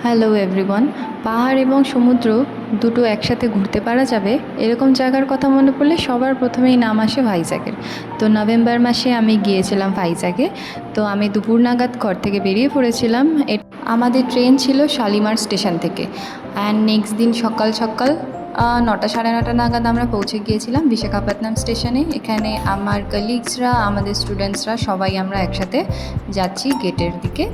Hello everyone. পাহাড় এবং সমুদ্র দুটো একসাথে ঘুরতে পারা যাবে এরকম জায়গার কথা মনে পড়লে সবার প্রথমেই নাম আসে ভাইজ্যাগের। তো নভেম্বর মাসে আমি গিয়েছিলাম ভাইজ্যাগে। তো আমি দুপুর নাগাদ ঘর থেকে বেরিয়ে পড়েছিলাম। আমাদের ট্রেন ছিল শালিমার স্টেশন থেকে। অ্যান্ড নেক্সট দিন সকাল সকাল 9টা সাড়ে 9টা নাগাদ আমরা পৌঁছে গিয়েছিলাম বিশাখাপত্তনম স্টেশনে। এখানে আমার কলিগসরা, আমাদের স্টুডেন্টসরা সবাই আমরা একসাথে যাচ্ছি গেটের দিকে।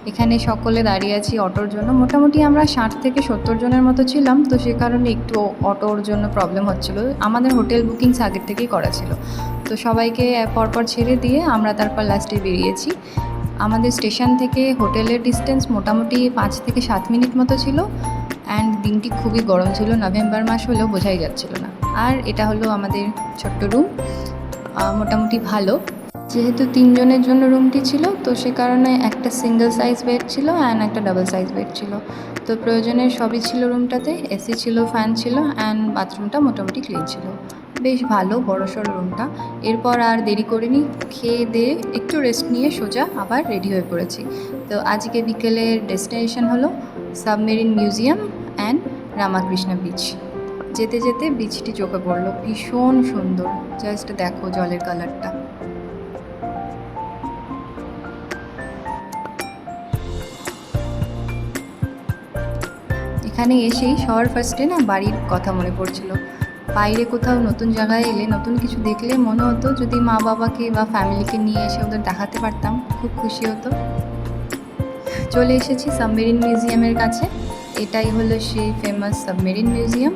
এখানে সকলে দাঁড়িয়ে আছি অটোর জন্য। মোটামুটি আমরা 60 থেকে 70 জনের মতো ছিলাম, তো সে কারণে একটু অটোর জন্য প্রবলেম হচ্ছিলো। আমাদের হোটেল বুকিংস আগের থেকেই করা ছিল, তো সবাইকে পরপর ছেড়ে দিয়ে আমরা তারপর লাস্টে বেরিয়েছি। আমাদের স্টেশন থেকে হোটেলের ডিস্টেন্স মোটামুটি 5 থেকে 7 মিনিট মতো ছিল। অ্যান্ড দিনটি খুবই গরম ছিল, নভেম্বর মাস হলেও বোঝাই যাচ্ছিল না। আর এটা হলো আমাদের ছোট্ট রুম, মোটামুটি ভালো। যেহেতু 3 জনের জন্য রুমটি ছিল, তো সে কারণে একটা সিঙ্গেল সাইজ বেড ছিল অ্যান্ড একটা ডাবল সাইজ বেড ছিল। তো প্রয়োজনের সবই ছিল রুমটাতে, এসি ছিল, ফ্যান ছিল, অ্যান্ড বাথরুমটা মোটামুটি ক্লিন ছিল। বেশ ভালো বড়সড় রুমটা। এরপর আর দেরি করিনি, খেয়ে দিয়ে একটু রেস্ট নিয়ে সোজা আবার রেডি হয়ে পড়েছি। তো আজকে বিকেলের ডেস্টিনেশন হলো submarine museum and Ramakrishna beach. যেতে যেতে বিচটি চোখে পড়লো, ভীষণ সুন্দর। জাস্ট দেখো জলের কালারটা। এখানে এসেই সবার ফার্স্টে না বাড়ির কথা মনে পড়ছিল। বাইরে কোথাও নতুন জায়গায় এলে, নতুন কিছু দেখলে মনে হতো যদি মা বাবাকে বা ফ্যামিলিকে নিয়ে এসে ওদের দেখাতে পারতাম, খুব খুশি হতো। চলে এসেছি সাবমেরিন মিউজিয়ামের কাছে। এটাই হলো সেই ফেমাস সাবমেরিন মিউজিয়াম।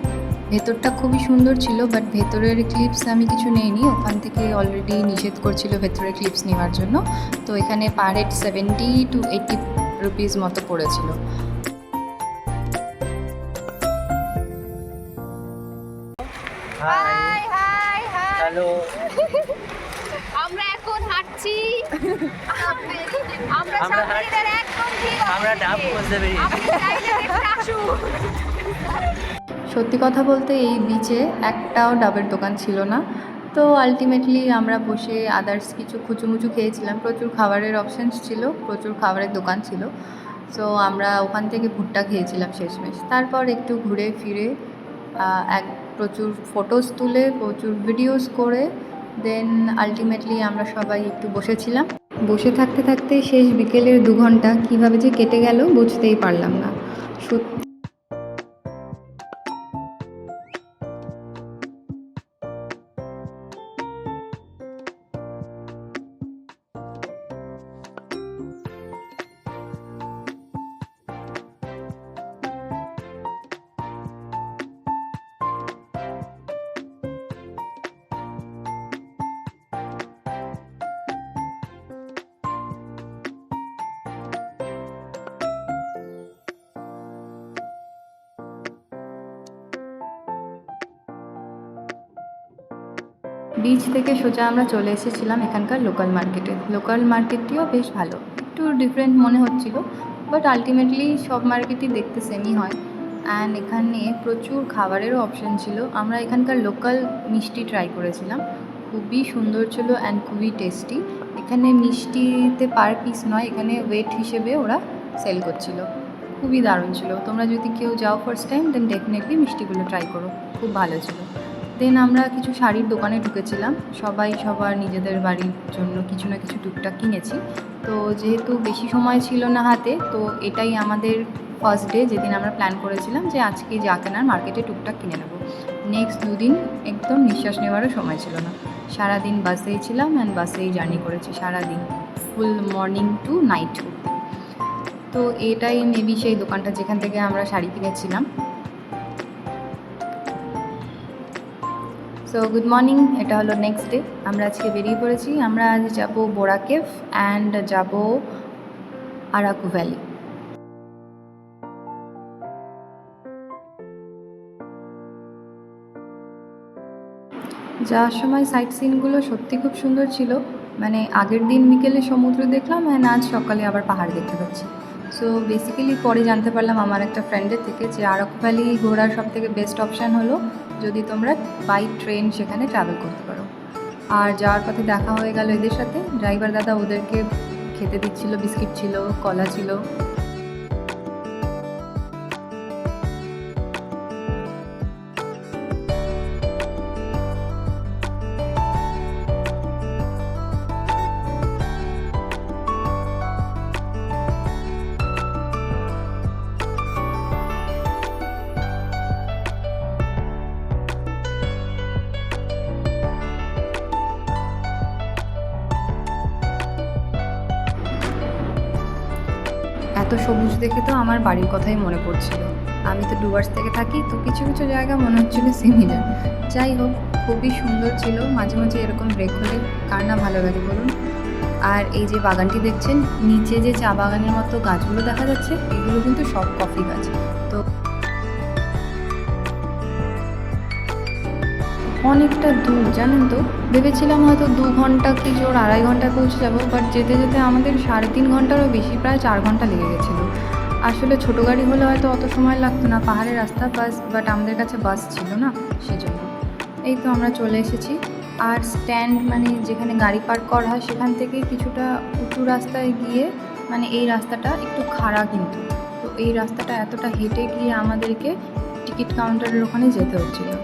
ভেতরটা খুবই সুন্দর ছিল, বাট ভেতরের ক্লিপস আমি কিছু নেইনি, ওখান থেকে অলরেডি নিষেধ করছিল ভেতরের ক্লিপস নেওয়ার জন্য। তো এখানে পার হেড 70 to 80 রুপিস মতো পড়েছিল। High high hi hello. আমরা এখন হাঁটছি। আমরা আমরা সামনের একদম ঠিক আমরা ডাব খুঁজতে বেরিয়েছি। আপনি চাইলে দেখতে আসুন। সত্যি কথা বলতে এই বিচে একটাও ডাবের দোকান ছিল না। তো আলটিমেটলি আমরা বসে আদার্স কিছু খুচুমুচু খেয়েছিলাম। প্রচুর খাবারের অপশানস ছিল, প্রচুর খাবারের দোকান ছিল। সো আমরা ওখান থেকে ভুট্টা খেয়েছিলাম শেষমেশ। তারপর একটু ঘুরে ফিরে প্রচুর ফটোস তুলে, প্রচুর ভিডিওস করে দেন আলটিমেটলি আমরা সবাই একটু বসেছিলাম। বসে থাকতে থাকতে শেষ বিকেলের 2 ঘন্টা কীভাবে যে কেটে গেল বুঝতেই পারলাম না। সত্যি বিচ থেকে সোজা আমরা চলে এসেছিলাম এখানকার লোকাল মার্কেটে। লোকাল মার্কেটটিও বেশ ভালো, একটু ডিফারেন্ট মনে হচ্ছিল, বাট আলটিমেটলি সব মার্কেটই দেখতে সেমই হয়। অ্যান্ড এখানে প্রচুর খাবারেরও অপশান ছিল। আমরা এখানকার লোকাল মিষ্টি ট্রাই করেছিলাম, খুবই সুন্দর ছিল অ্যান্ড খুবই টেস্টি। এখানে মিষ্টিতে পার পিস নয়, এখানে ওয়েট হিসেবে ওরা সেল করছিল। খুবই দারুণ ছিল। তোমরা যদি কেউ যাও ফার্স্ট টাইম, দেন ডেফিনেটলি মিষ্টিগুলো ট্রাই করো, খুব ভালো ছিল। দেন আমরা কিছু শাড়ির দোকানে ঢুকেছিলাম। সবাই সবার নিজেদের বাড়ির জন্য কিছু না কিছু টুকটাক কিনেছি। তো যেহেতু বেশি সময় ছিল না হাতে, তো এটাই আমাদের ফার্স্ট ডে, যেদিন আমরা প্ল্যান করেছিলাম যে আজকে যা কেনার মার্কেটে টুকটাক কিনে নেবো। নেক্সট 2 দিন একদম নিঃশ্বাস নেওয়ারও সময় ছিল না। সারাদিন বাসেই ছিলাম অ্যান্ড বাসেই জার্নি করেছি সারাদিন, ফুল মর্নিং টু নাইট। তো এটাই মেবি সেই দোকানটা যেখান থেকে আমরা শাড়ি কিনেছিলাম। সো গুড মর্নিং, এটা হলো নেক্সট ডে। আমরা আজকে বেরিয়ে পড়েছি। আমরা আজ যাব বোরা কেভ অ্যান্ড যাব আরাকু ভ্যালি। যাওয়ার সময় সাইট সিনগুলো সত্যি খুব সুন্দর ছিল। মানে আগের দিন বিকেলে সমুদ্র দেখলাম অ্যান্ড আজ সকালে আবার পাহাড় দেখতে পাচ্ছি। সো বেসিক্যালি পরে জানতে পারলাম আমার একটা ফ্রেন্ডের থেকে যে আরাকু ভ্যালি ঘোরার সবথেকে বেস্ট অপশান হলো যদি তোমরা বাই ট্রেন সেখানে ট্রাভেল করতে পারো। আর যাওয়ার পথে দেখা হয়ে গেল এদের সাথে। ড্রাইভার দাদা ওদেরকে খেতে দিচ্ছিল, বিস্কিট ছিল, কলা ছিল। এত সবুজ দেখে তো আমার বাড়ির কথাই মনে পড়ছিল। আমি তো ডুয়ার্স থেকে থাকি, তো কিছু কিছু জায়গা মনে হচ্ছিল সিমিলার। যাই হোক, খুবই সুন্দর ছিল। মাঝে মাঝে এরকম ব্রেক হলে কার না ভালো লাগে বলুন। আর এই যে বাগানটি দেখছেন, নিচে যে চা বাগানের মতো গাছগুলো দেখা যাচ্ছে, এগুলো কিন্তু সব কফি গাছ। তো অনেকটা দূর জানেন তো, ভেবেছিলাম হয়তো 2 ঘন্টা কি জোর 2.5 ঘন্টায় পৌঁছে যাবো, বাট যেতে যেতে আমাদের 3.5 ঘন্টারও বেশি, প্রায় 4 ঘন্টা লেগে গেছিলো। আসলে ছোটো গাড়ি হলে হয়তো অত সময় লাগতো না, পাহাড়ের রাস্তা বাট আমাদের কাছে বাস ছিল না, সেজন্য। এই তো আমরা চলে এসেছি। আর স্ট্যান্ড মানে যেখানে গাড়ি পার্ক করা হয় সেখান থেকে কিছুটা উঁচু রাস্তায় গিয়ে, মানে এই রাস্তাটা একটু খাড়া কিন্তু, তো এই রাস্তাটা এতটা হেঁটে গিয়ে আমাদেরকে টিকিট কাউন্টারের ওখানে যেতে হচ্ছিলো।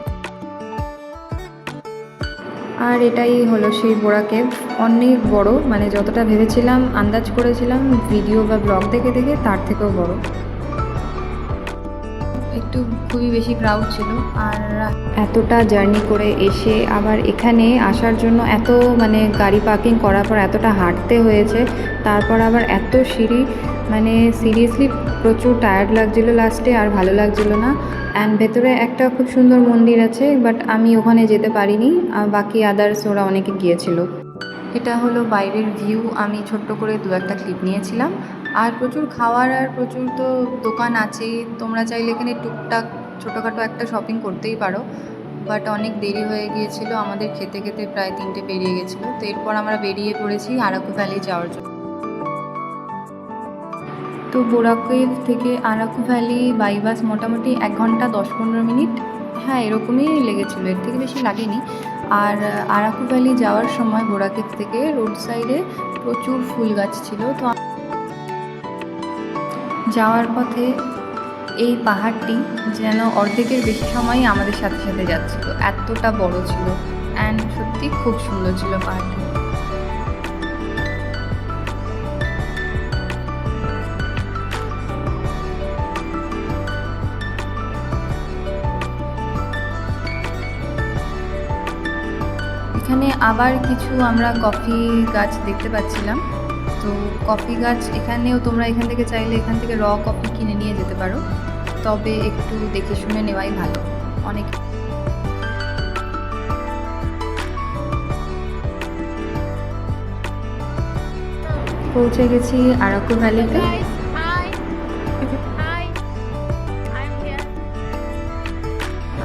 আর এটাই হলো সেই বোরা কেভ। অনেক বড়, মানে যতটা ভেবেছিলাম, আন্দাজ করেছিলাম ভিডিও বা ব্লগ দেখে দেখে, তার থেকেও বড়। একটু খুবই বেশি ক্রাউড ছিল। আর এতটা জার্নি করে এসে আবার এখানে আসার জন্য এত মানে গাড়ি পার্কিং করার পর এতটা হাঁটতে হয়েছে, তারপর আবার এত সিঁড়ি, মানে সিরিয়াসলি প্রচুর টায়ার্ড লাগছিলো লাস্টে, আর ভালো লাগছিলো না। অ্যান্ড ভেতরে একটা খুব সুন্দর মন্দির আছে, বাট আমি ওখানে যেতে পারিনি, বাকি আদার্স ওরা অনেকে গিয়েছিল। এটা হলো বাইরের ভিউ। আমি ছোট্ট করে 2-1টা ক্লিপ নিয়েছিলাম। আর প্রচুর খাওয়ার আর প্রচুর তো দোকান আছেই, তোমরা চাইলে এখানে টুকটাক ছোটোখাটো একটা শপিং করতেই পারো। বাট অনেক দেরি হয়ে গিয়েছিল আমাদের, খেতে খেতে প্রায় 3টে পেরিয়ে গেছিলো। তো এরপর আমরা বেরিয়ে পড়েছি আরাকু ভ্যালি যাওয়ার জন্য। তো বোরা কেভ থেকে আরাকু ভ্যালি বাই বাস মোটামুটি 1 ঘন্টা 10-15 মিনিট, হ্যাঁ এরকমই লেগেছিলো, এর থেকে বেশি লাগেনি। আর আরাকু ভ্যালি যাওয়ার সময় বোরা কেভ থেকে রোড সাইডে প্রচুর ফুল গাছ ছিল। তো যাওয়ার পথে এই পাহাড়টি যেন অর্ধেকের বেশি সময়ই আমাদের সাথে সাথে যাচ্ছিল, এতটা বড় ছিল। অ্যান্ড সত্যি খুব সুন্দর ছিল পাহাড়টি। এখানে আবার কিছু আমরা কফি গাছ দেখতে পাচ্ছিলাম। তো কফি গাছ এখানেও, তোমরা এখান থেকে চাইলে এখান থেকে র কফি কিনে নিয়ে যেতে পারো, তবে একটু দেখে শুনে নেওয়াই ভালো। অনেক পৌঁছে গেছি আরাকু ভ্যালিতে।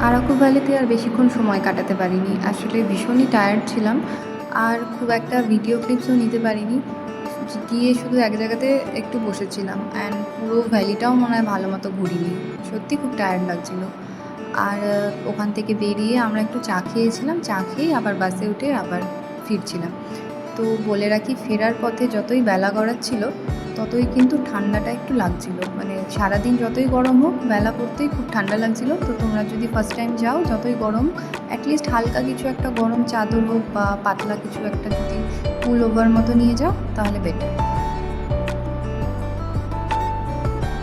আরাকু ভ্যালিতে আর বেশিক্ষণ সময় কাটাতে পারিনি, আসলে ভীষণই টায়ার্ড ছিলাম। আর খুব একটা ভিডিও ক্লিপসও নিতে পারিনি, গিয়ে শুধু এক জায়গাতে একটু বসেছিলাম। অ্যান্ড পুরো ভ্যালিটাও মনে হয় ভালো মতো ঘুরিনি, সত্যি খুব টায়ার্ড লাগছিল। আর ওখান থেকে বেরিয়ে আমরা একটু চা খেয়েছিলাম, চা খেয়েই আবার বাসে উঠে আবার ফিরছিলাম। তো বলে রাখি, ফেরার পথে যতই বেলা গড়াচ্ছিল ততই কিন্তু ঠান্ডাটা একটু লাগছিল, মানে সারাদিন যতই গরম হোক বেলা পড়তেই খুব ঠান্ডা লাগছিল। তো তোমরা যদি ফার্স্ট টাইম যাও, যতই গরম, অ্যাটলিস্ট হালকা কিছু একটা গরম চাদর হোক বা পাতলা কিছু একটা যদি পুল ওভার মতো নিয়ে যাও তাহলে বেটার।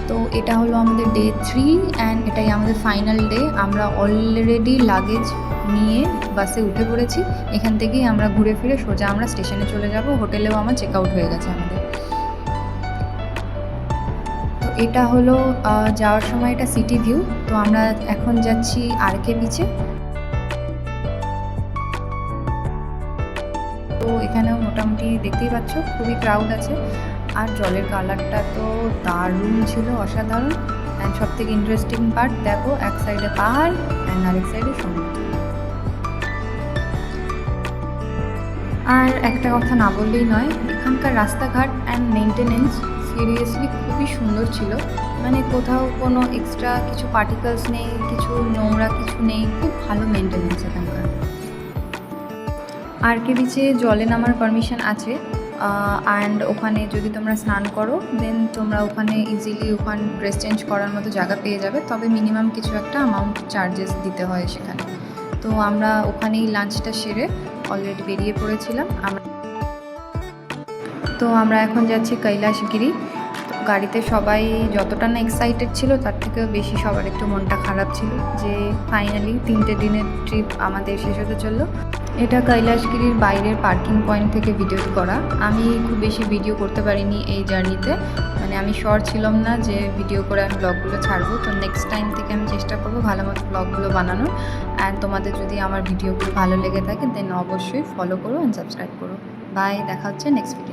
তো এটা হলো আমাদের ডে 3 অ্যান্ড এটাই আমাদের ফাইনাল ডে। আমরা অলরেডি লাগেজ নিয়ে বাসে উঠে পড়েছি। এখান থেকেই আমরা ঘুরে ফিরে সোজা আমরা স্টেশনে চলে যাব। হোটেলেও আমার চেক আউট হয়ে গেছে আমাদের। তো এটা হলো যাওয়ার সময় এটা সিটি ভিউ। তো আমরা এখন যাচ্ছি আরকে বিচে। তো এখানেও মোটামুটি দেখতেই পাচ্ছ খুবই ক্রাউড আছে। আর জলের কালারটা তো দারুণ ছিল, অসাধারণ। অ্যান্ড সবথেকে ইন্টারেস্টিং পার্ট দেখো, এক সাইডে পাহাড় অ্যান্ড আরেক সাইডে সমুদ্র। আর একটা কথা না বললেই নয়, এখানকার রাস্তাঘাট অ্যান্ড মেনটেনেন্স সিরিয়াসলি খুবই সুন্দর ছিল। মানে কোথাও কোনো এক্সট্রা কিছু পার্টিকেলস নেই, কিছু নোংরা কিছু নেই, খুব ভালো মেনটেনেন্স এখানকার। আরকে বিচে জলে নামার পারমিশন আছে। অ্যান্ড ওখানে যদি তোমরা স্নান করো দেন তোমরা ওখানে ইজিলি ওখানে ড্রেস চেঞ্জ করার মতো জায়গা পেয়ে যাবে, তবে মিনিমাম কিছু একটা অ্যামাউন্ট চার্জেস দিতে হয় সেখানে। তো আমরা ওখানেই লাঞ্চটা সেরে অলরেডি বেরিয়ে পড়েছিলাম। তো আমরা এখন যাচ্ছি কৈলাসগিরি। গাড়িতে সবাই যতটা না এক্সাইটেড ছিল তার থেকেও বেশি সবার একটু মনটা খারাপ ছিল যে ফাইনালি 3টে দিনের ট্রিপ আমাদের শেষ হতে চললো। এটা কৈলাসগিরির বাইরের পার্কিং পয়েন্ট থেকে ভিডিও করা। আমি খুব বেশি ভিডিও করতে পারিনি এই জার্নিতে, মানে মানে আমি শর্ট ছিলাম না যে ভিডিও করে আমি ব্লগগুলো ছাড়বো। তো নেক্সট টাইম থেকে আমি চেষ্টা করবো ভালো মতো ব্লগগুলো বানানোর। অ্যান্ড তোমাদের যদি আমার ভিডিওগুলো ভালো লেগে থাকে দেন অবশ্যই ফলো করো অ্যান্ড সাবস্ক্রাইব করো। বাই, দেখা হচ্ছে নেক্সট ভিডিও।